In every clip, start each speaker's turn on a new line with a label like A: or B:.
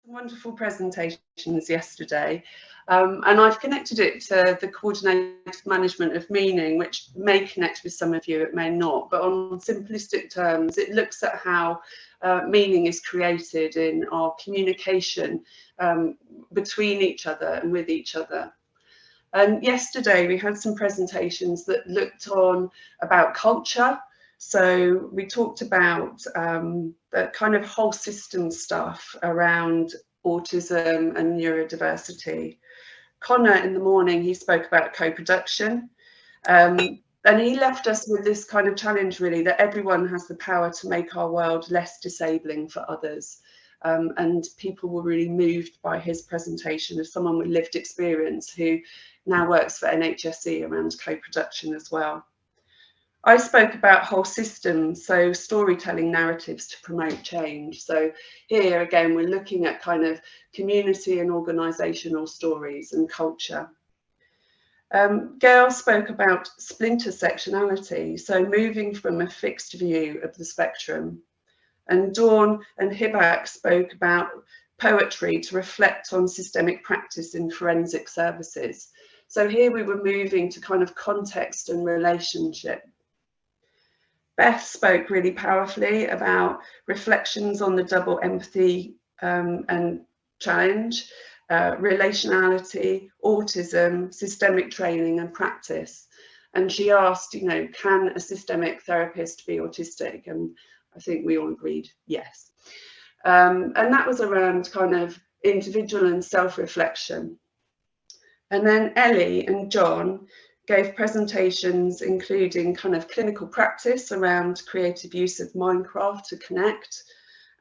A: Wonderful presentations yesterday, and I've connected it to the coordinated management of meaning, which may connect with some of you, it may not, but on simplistic terms it looks at how meaning is created in our communication between each other and with each other. And yesterday we had some presentations that looked on about culture. So we talked about the kind of whole system stuff around autism and neurodiversity. Connor in the morning, he spoke about co-production. And he left us with this kind of challenge, really, that everyone has the power to make our world less disabling for others. And people were really moved by his presentation of someone with lived experience who now works for NHSE around co-production as well. I spoke about whole systems, so storytelling narratives to promote change. So here again, we're looking at kind of community and organisational stories and culture. Gail spoke about splintersectionality, so moving from a fixed view of the spectrum. And Dawn and Hibak spoke about poetry to reflect on systemic practice in forensic services. So here we were moving to kind of context and relationship. Beth spoke really powerfully about reflections on the double empathy and challenge, relationality, autism, systemic training and practice. And she asked, you know, can a systemic therapist be autistic? And I think we all agreed, yes. And that was around kind of individual and self-reflection. And then Ellie and John gave presentations including kind of clinical practice around creative use of Minecraft to connect,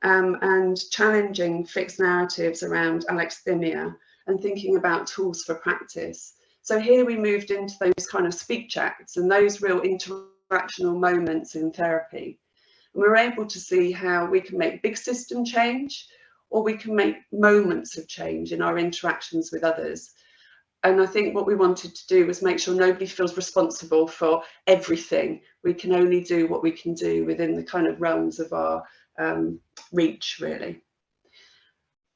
A: and challenging fixed narratives around alexithymia and thinking about tools for practice. So here we moved into those kind of speech acts and those real interactional moments in therapy. And we were able to see how we can make big system change, or we can make moments of change in our interactions with others. And I think what we wanted to do was make sure nobody feels responsible for everything. We can only do what we can do within the kind of realms of our reach, really.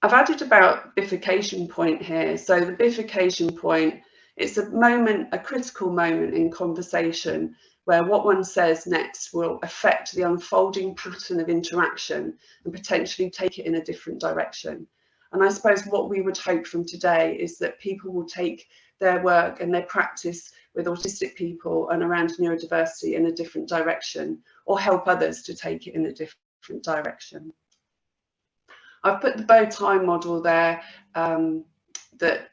A: I've added about bifurcation point here. So the bifurcation point, it's a moment, a critical moment in conversation where what one says next will affect the unfolding pattern of interaction and potentially take it in a different direction. And I suppose what we would hope from today is that people will take their work and their practice with autistic people and around neurodiversity in a different direction, or help others to take it in a different direction. I've put the bow tie model there that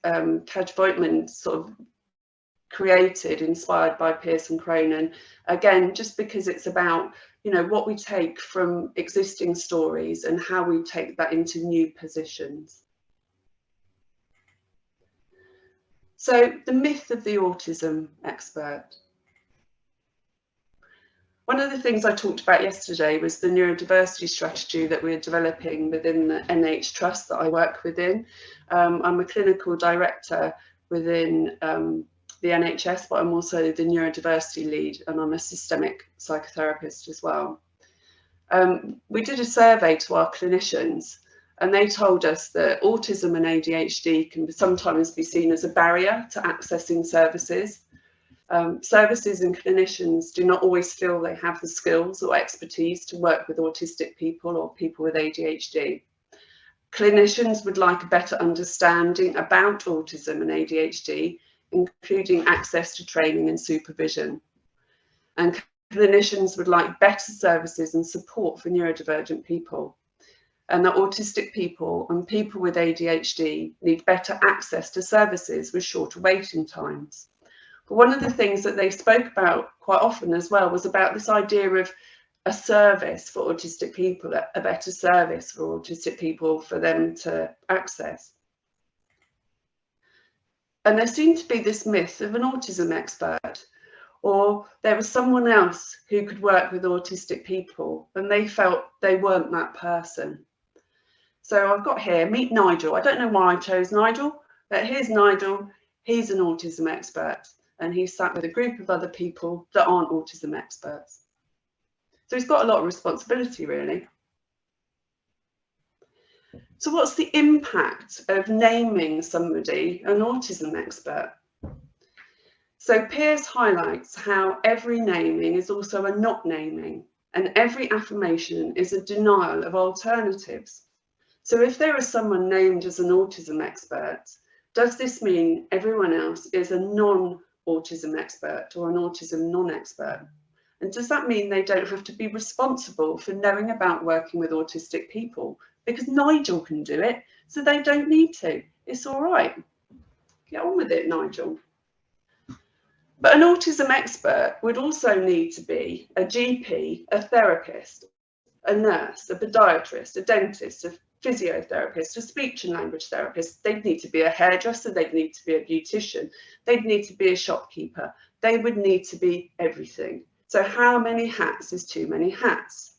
A: Kaj Voigtman sort of created, inspired by Pearson Cronin, again, just because it's about, you know, what we take from existing stories and how we take that into new positions. So the myth of the autism expert. One of the things I talked about yesterday was the neurodiversity strategy that we're developing within the NH Trust that I work within. I'm a clinical director within the NHS, but I'm also the neurodiversity lead, and I'm a systemic psychotherapist as well. We did a survey to our clinicians, and they told us that autism and ADHD can sometimes be seen as a barrier to accessing services. Services and clinicians do not always feel they have the skills or expertise to work with autistic people or people with ADHD. Clinicians would like a better understanding about autism and ADHD, including access to training and supervision. And clinicians would like better services and support for neurodivergent people. And that autistic people and people with ADHD need better access to services with shorter waiting times. But one of the things that they spoke about quite often as well was about this idea of a service for autistic people, a better service for autistic people for them to access. And there seemed to be this myth of an autism expert, or there was someone else who could work with autistic people and they felt they weren't that person. So I've got here, meet Nigel. I don't know why I chose Nigel, but here's Nigel. He's an autism expert and he's sat with a group of other people that aren't autism experts. So he's got a lot of responsibility, really. So what's the impact of naming somebody an autism expert? So Pearce highlights how every naming is also a not naming, and every affirmation is a denial of alternatives. So if there is someone named as an autism expert, does this mean everyone else is a non-autism expert or an autism non-expert? And does that mean they don't have to be responsible for knowing about working with autistic people? Because Nigel can do it, so they don't need to. It's all right. Get on with it, Nigel. But an autism expert would also need to be a GP, a therapist, a nurse, a podiatrist, a dentist, a physiotherapist, a speech and language therapist. They'd need to be a hairdresser, they'd need to be a beautician, they'd need to be a shopkeeper. They would need to be everything. So how many hats is too many hats?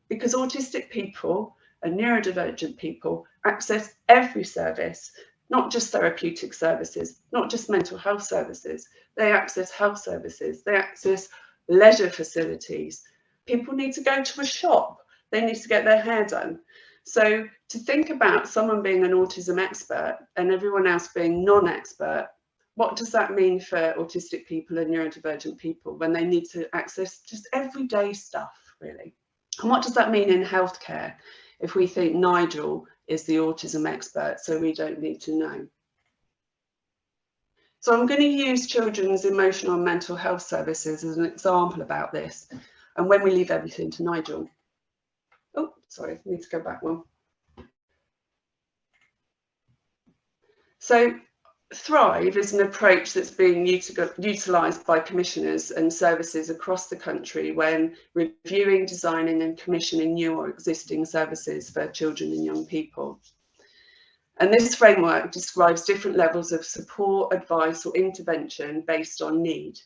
A: Because autistic people and neurodivergent people access every service, not just therapeutic services, not just mental health services. They access health services, they access leisure facilities. People need to go to a shop, they need to get their hair done. So to think about someone being an autism expert and everyone else being non-expert, what does that mean for autistic people and neurodivergent people when they need to access just everyday stuff, really? And what does that mean in healthcare if we think Nigel is the autism expert, so we don't need to know? So I'm going to use children's emotional and mental health services as an example about this, and when we leave everything to Nigel. Oh, sorry, I need to go back one. So Thrive is an approach that's being utilised by commissioners and services across the country when reviewing, designing and commissioning new or existing services for children and young people. And this framework describes different levels of support, advice or intervention based on need.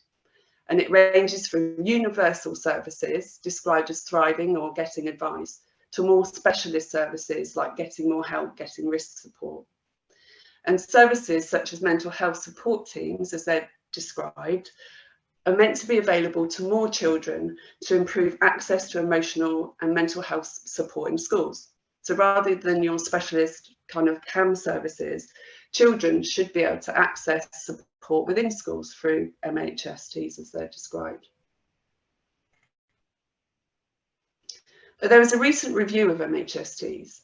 A: And it ranges from universal services, described as thriving or getting advice, to more specialist services like getting more help, getting risk support. And services such as mental health support teams, as they're described, are meant to be available to more children to improve access to emotional and mental health support in schools. So rather than your specialist kind of CAM services, children should be able to access support within schools through MHSTs as they're described. But there was a recent review of MHSTs.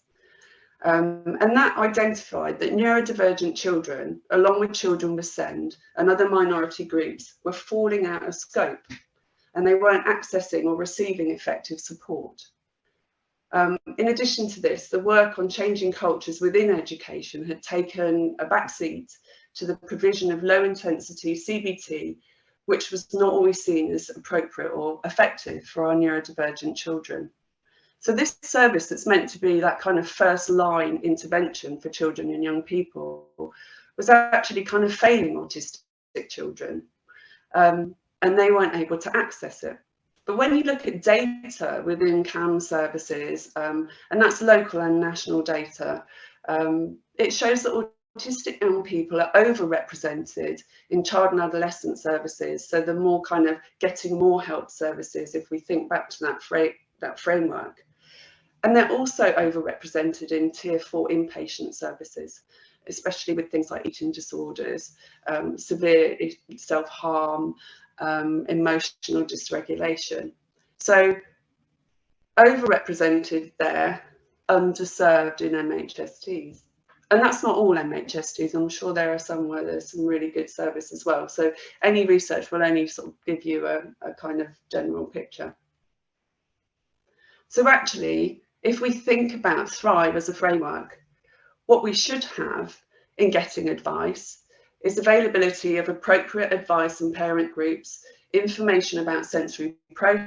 A: And that identified that neurodivergent children, along with children with SEND and other minority groups, were falling out of scope and they weren't accessing or receiving effective support. In addition to this, the work on changing cultures within education had taken a backseat to the provision of low-intensity CBT, which was not always seen as appropriate or effective for our neurodivergent children. So this service that's meant to be that kind of first line intervention for children and young people was actually kind of failing autistic children, and they weren't able to access it. But when you look at data within CAM services, and that's local and national data, it shows that autistic young people are overrepresented in child and adolescent services. So the more kind of getting more help services, if we think back to that framework. And they're also overrepresented in Tier 4 inpatient services, especially with things like eating disorders, severe self-harm, emotional dysregulation. So overrepresented there, underserved in MHSTs. And that's not all MHSTs. I'm sure there are some where there's some really good service as well. So any research will only sort of give you a kind of general picture. So actually, if we think about Thrive as a framework, what we should have in getting advice is availability of appropriate advice and parent groups, information about sensory processing,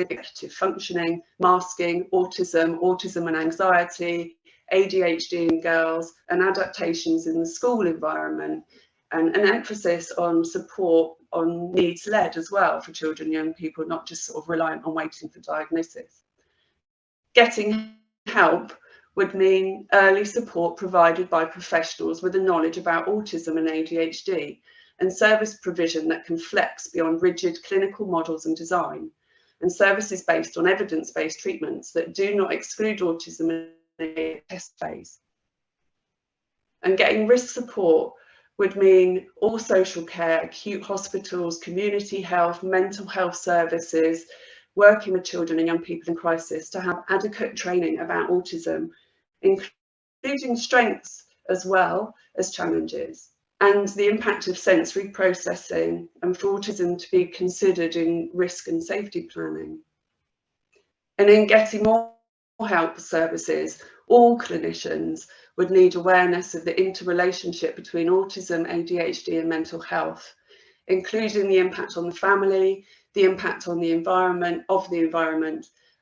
A: executive functioning, masking, autism and anxiety, ADHD in girls, and adaptations in the school environment, and an emphasis on support on needs-led as well for children and young people, not just sort of reliant on waiting for diagnosis. Getting help would mean early support provided by professionals with a knowledge about autism and ADHD, and service provision that can flex beyond rigid clinical models and design, and services based on evidence-based treatments that do not exclude autism test phase. And getting risk support would mean all social care, acute hospitals, community health, mental health services, working with children and young people in crisis to have adequate training about autism, including strengths as well as challenges, and the impact of sensory processing, and for autism to be considered in risk and safety planning. And in getting more help services, all clinicians would need awareness of the interrelationship between autism, ADHD and mental health, including the impact on the family, the impact on the environment,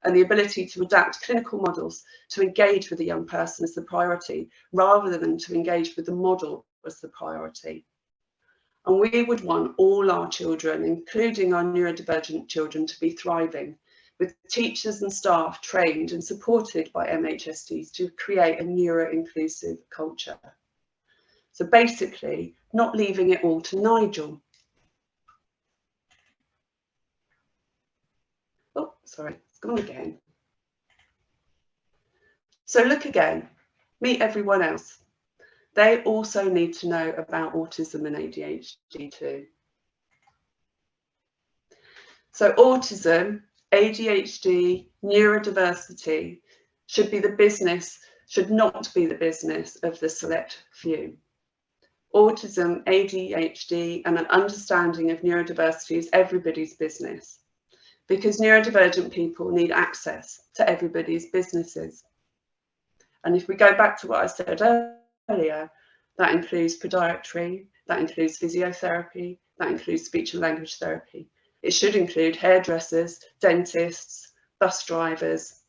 A: and the ability to adapt clinical models to engage with the young person as the priority, rather than to engage with the model as the priority. And we would want all our children, including our neurodivergent children, to be thriving, with teachers and staff trained and supported by MHSTs to create a neuro-inclusive culture. So basically, not leaving it all to Nigel. Oh, sorry, it's gone again. So look again, meet everyone else. They also need to know about autism and ADHD too. So autism, ADHD, neurodiversity should not be the business of the select few. Autism, ADHD, and an understanding of neurodiversity is everybody's business, because neurodivergent people need access to everybody's businesses. And if we go back to what I said earlier, that includes podiatry, that includes physiotherapy, that includes speech and language therapy. It should include hairdressers, dentists, bus drivers,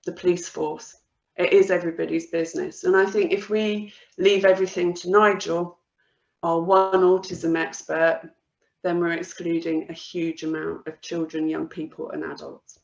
A: the police force. It is everybody's business. And I think if we leave everything to Nigel, our one autism expert, then we're excluding a huge amount of children, young people and adults.